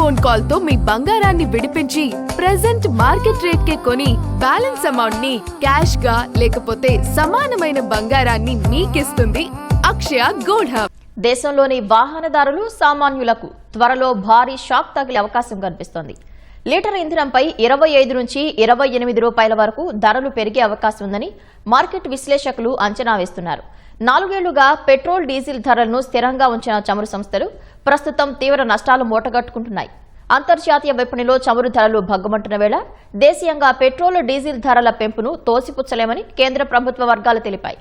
Phone call తో మీ బంగారాన్ని విడిపించి ప్రెజెంట్ మార్కెట్ రేట్ కే కొని బ్యాలెన్స్ అమౌంట్ ని క్యాష్ గా లేకపోతే సమానమైన బంగారాన్ని మీకిస్తుంది అక్షయ గోల్డ్ హబ్. దేశంలోని వాహనదారులు సామాన్యులకు త్వరలో భారీ షాక్ తగిలే అవకాశం కనిపిస్తోంది. లీటర్ ఇంధనంపై 25 నుంచి 28 రూపాయల వరకు ధరలు పెరిగే అవకాశం ఉందని మార్కెట్ విశ్లేషకులు అంచనా వేస్తున్నారు. 4 ఏళ్లుగా పెట్రోల్ డీజిల్ ధరలను స్థిరంగా ఉంచిన చమురు సంస్థలు ప్రస్తుతం తీవ్ర నష్టాలు మూటగట్టుకుంటున్నాయి. అంతర్జాతీయ విపణిలో చమురు ధరలు భగ్గుమంటున్న వేళ దేశీయంగా పెట్రోల్ డీజిల్ ధరల పెంపును తోసిపుచ్చలేమని కేంద్ర ప్రభుత్వ వర్గాలు తెలిపాయి.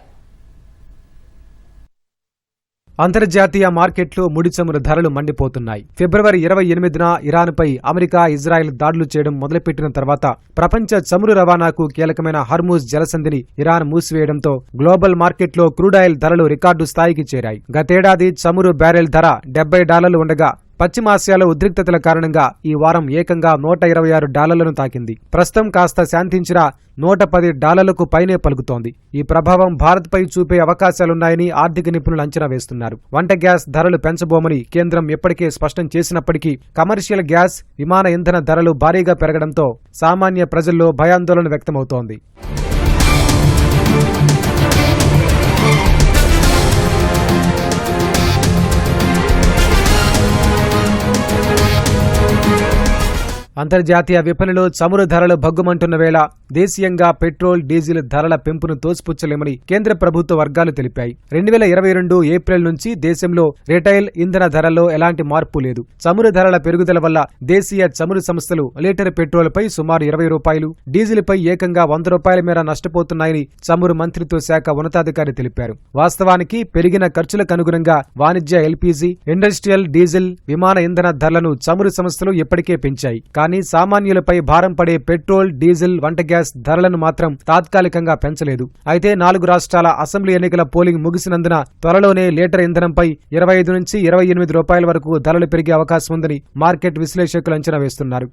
అంతర్జాతీయ మార్కెట్లో ముడి చమురు ధరలు మండిపోతున్నాయి. ఫిబ్రవరి 28న ఇరాన్పై అమెరికా, ఇజ్రాయెల్ దాడులు చేయడం మొదలుపెట్టిన తర్వాత ప్రపంచ చమురు రవాణాకు కీలకమైన హర్మూజ్ జలసంధిని ఇరాన్ మూసివేయడంతో గ్లోబల్ మార్కెట్లో క్రూడాయిల్ ధరలు రికార్డు స్థాయికి చేరాయి. గతేడాది చమురు బ్యారెల్ ధర $70 ఉండగా పశ్చిమాసియాలో ఉద్రిక్తతల కారణంగా ఈ వారం ఏకంగా $126 తాకింది. ప్రస్తుతం కాస్త శాంతించిన $110 పైనే పలుకుతోంది. ఈ ప్రభావం భారత్పై చూపే అవకాశాలున్నాయని ఆర్థిక నిపుణులు అంచనా వేస్తున్నారు. వంట గ్యాస్ ధరలు పెంచబోమని కేంద్రం ఇప్పటికే స్పష్టం చేసినప్పటికీ కమర్షియల్ గ్యాస్, విమాన ఇంధన ధరలు భారీగా పెరగడంతో సామాన్య ప్రజల్లో భయాందోళన వ్యక్తమవుతోంది. అంతర్జాతీయ విపణిలో చమురు ధరలు భగ్గుమంటున్న వేళ దేశీయంగా పెట్రోల్, డీజిల్ ధరల పెంపును తోసిపుచ్చలేమని కేంద్ర ప్రభుత్వ వర్గాలు తెలిపాయి. 2022 ఏప్రిల్ నుంచి దేశంలో రిటైల్ ఇంధన ధరల్లో ఎలాంటి మార్పు లేదు. చమురు ధరల పెరుగుదల వల్ల దేశీయ చమురు సంస్థలు లీటర్ పెట్రోల్పై సుమారు $20, డీజిల్పై ఏకంగా $100 మేర నష్టపోతున్నాయని చమురు మంత్రిత్వ శాఖ ఉన్నతాధికారి తెలిపారు. వాస్తవానికి పెరిగిన ఖర్చులకు అనుగుణంగా వాణిజ్య ఎల్పీజీ, ఇండస్ట్రియల్ డీజిల్, విమాన ఇంధన ధరలను చమురు సంస్థలు ఇప్పటికే పెంచాయి. కానీ సామాన్యులపై భారం పడే పెట్రోల్, డీజిల్, వంట గ్యాస్ ధరలను మాత్రం తాత్కాలికంగా పెంచలేదు. అయితే 4 రాష్ట్రాల అసెంబ్లీ ఎన్నికల పోలింగ్ ముగిసినందున త్వరలోనే లీటర్ ఇంధనంపై 25 నుంచి 28 రూపాయల వరకు ధరలు పెరిగే అవకాశం ఉందని మార్కెట్ విశ్లేషకులు అంచనా వేస్తున్నారు.